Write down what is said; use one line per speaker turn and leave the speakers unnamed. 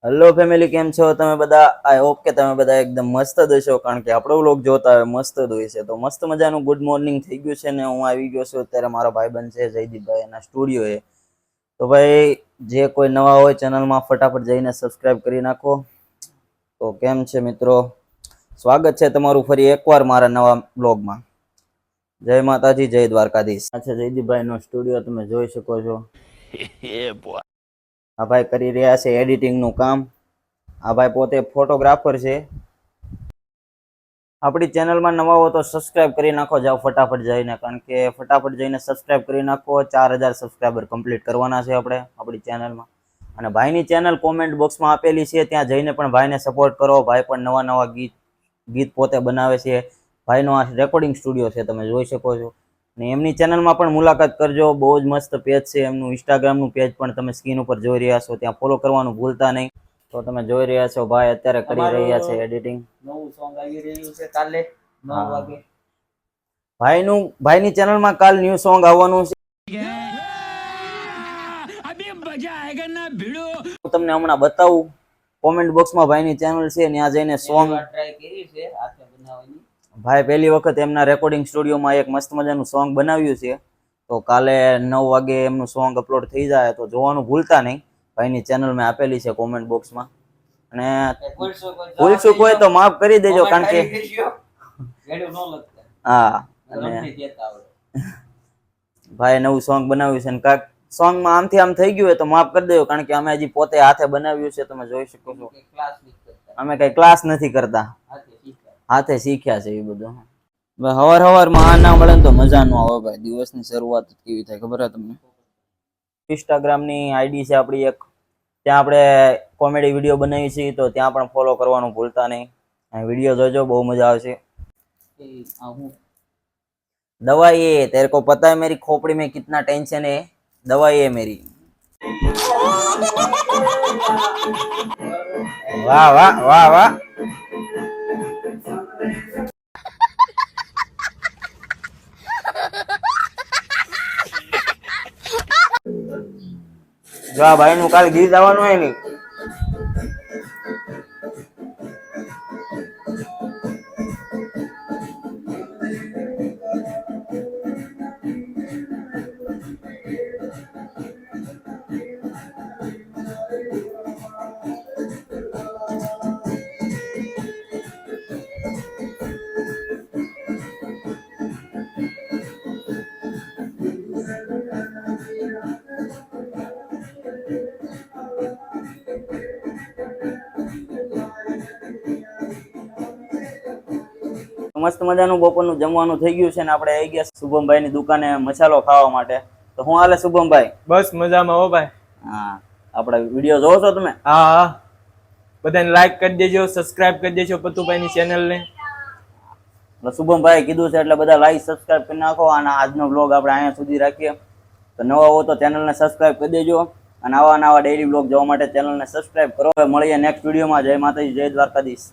Hello family, કેમ છો તમે બધા? આઈ હોપ કે તમે બધા એકદમ મસ્ત જ હશો, કારણ કે આપણો વ્લોગ જોતા હોય મસ્ત જ હોય છે. તો મસ્ત મજાનું ગુડ મોર્નિંગ થઈ ગયું છે ને હું આવી ગયો છું અત્યારે મારા ભાઈબંધ છે જયદીપભાઈ એના સ્ટુડિયોએ. તો ભાઈ, જે કોઈ નવા હોય ચેનલમાં ફટાફટ જઈને સબસ્ક્રાઇબ કરી નાખો. તો કેમ છે મિત્રો, સ્વાગત છે તમારું ફરી એકવાર મારા નવા બ્લોગમાં. જય માતાજી, જય દ્વારકાધીશ. આ છે જયદીપભાઈનો સ્ટુડિયો, તમે જોઈ શકો છો. આ ભાઈ કરી રહ્યા છે એડિટિંગનું કામ. આ ભાઈ પોતે ફોટોગ્રાફર છે. આપણી ચેનલમાં નવા હો તો સબસ્ક્રાઇબ કરી નાખો, જાઓ ફટાફટ જઈને, કારણ કે ફટાફટ જઈને સબસ્ક્રાઇબ કરી નાખો. 4000 સબસ્ક્રાઇબર કમ્પ્લીટ કરવાના છે આપણે આપણી ચેનલમાં. અને ભાઈની ચેનલ કોમેન્ટ બોક્સમાં આપેલી છે, ત્યાં જઈને પણ ભાઈને સપોર્ટ કરો. ભાઈ પણ નવા નવા ગીત પોતે બનાવે છે. ભાઈનો આ રેકોર્ડિંગ સ્ટુડિયો છે, તમે જોઈ શકો છો. ને એમની ચેનલમાં પણ મુલાકાત કરજો, બહુ જ મસ્ત પેજ છે એમનું. ઇન્સ્ટાગ્રામનું પેજ પણ તમે સ્ક્રીન ઉપર જોઈ રહ્યા છો, ત્યાં ફોલો કરવાનું ભૂલતા નહીં. તો તમે જોઈ રહ્યા છો ભાઈ અત્યારે કરી રહ્યા છે એડિટિંગ. નવું સોંગ આવી રહ્યું છે કાલે 9 વાગે. ભાઈની ચેનલમાં કાલ ન્યુ સોંગ આવવાનું છે. હું તમને હમણાં બતાવું. કોમેન્ટ બોક્સમાં ભાઈની ચેનલ છે, ત્યાં જઈને સોંગ ટ્રાય કરી છે હાથે બનાવવાની. ભાઈ પહેલી વખત એમના રેકોર્ડિંગ સ્ટુડિયોમાં એક મસ્ત મજાનું સોંગ બનાવ્યું છે. તો કાલે 9 વાગે એમનું સોંગ અપલોડ થઈ જાય તો જોવાનું ભૂલતા નહીં. ભાઈની ચેનલ મેં આપેલી છે કોમેન્ટ બોક્સમાં. અને ભૂલશું કોઈ તો માફ કરી દેજો, કારણ કે હા, અને ભાઈ નવું સોંગ બનાવ્યું છે ને કાંઈક સોંગમાં આમથી આમ થઈ ગયું હોય તો માફ કરી દેજો, કારણ કે અમે હજી પોતે હાથે બનાવ્યું છે, તમે જોઈ શકો છો. અમે કઈ ક્લાસ નથી કરતા, હાથે શીખ્યા છે એ બધું. હવાર આ ના મળે તો મજા ન આવે ભાઈ. દિવસની શરૂઆત કેવી થાય ખબર હે તમને? ઇન્સ્ટાગ્રામની આઈડી છે આપણી એક, ત્યાં આપણે કોમેડી વિડીયો બનાવી છીએ, તો ત્યાં પણ ફોલો કરવાનું ભૂલતા નહીં. વિડીયો જોજો, બહુ મજા આવશે. दवाई है, तेरे को पता है मेरी खोपड़ी में कितना टेंशन है? दवाई है मेरी. वाह वाह वाह वाह. જો આ ભાઈ નું કાલે ગીત આવવાનું હોય ને, મસ્ત મજાનું બપોરનું જમવાનું થઈ ગયું છે ને આપણે આવી ગયા શુભમભાઈ ની દુકાને મસાલો ખાવા માટે. તો હું હાલે શુભમભાઈ?
બસ મજામાં હો ભાઈ.
હા, આપણા વિડીયો જોવો છો તમે?
હા, બધાને લાઈક કરી દેજો, સબસ્ક્રાઇબ કરી દેજો પતુભાઈ ની ચેનલ ને.
શુભમભાઈ કીધું છે એટલે બધા લાઈક સબસ્ક્રાઇબ કરી નાખો. અને આજનો બ્લોગ આપણે અહીંયા સુધી રાખીએ. તો નવા હો તો ચેનલને સબસ્ક્રાઇબ કરી દેજો, અને આવા નવા ડેઈલી બ્લોગ જોવા માટે ચેનલને સબસ્ક્રાઇબ કરો. મળીએ નેક્સ્ટ વિડીયોમાં. જય માતાજી, જય દ્વારકાધીશ.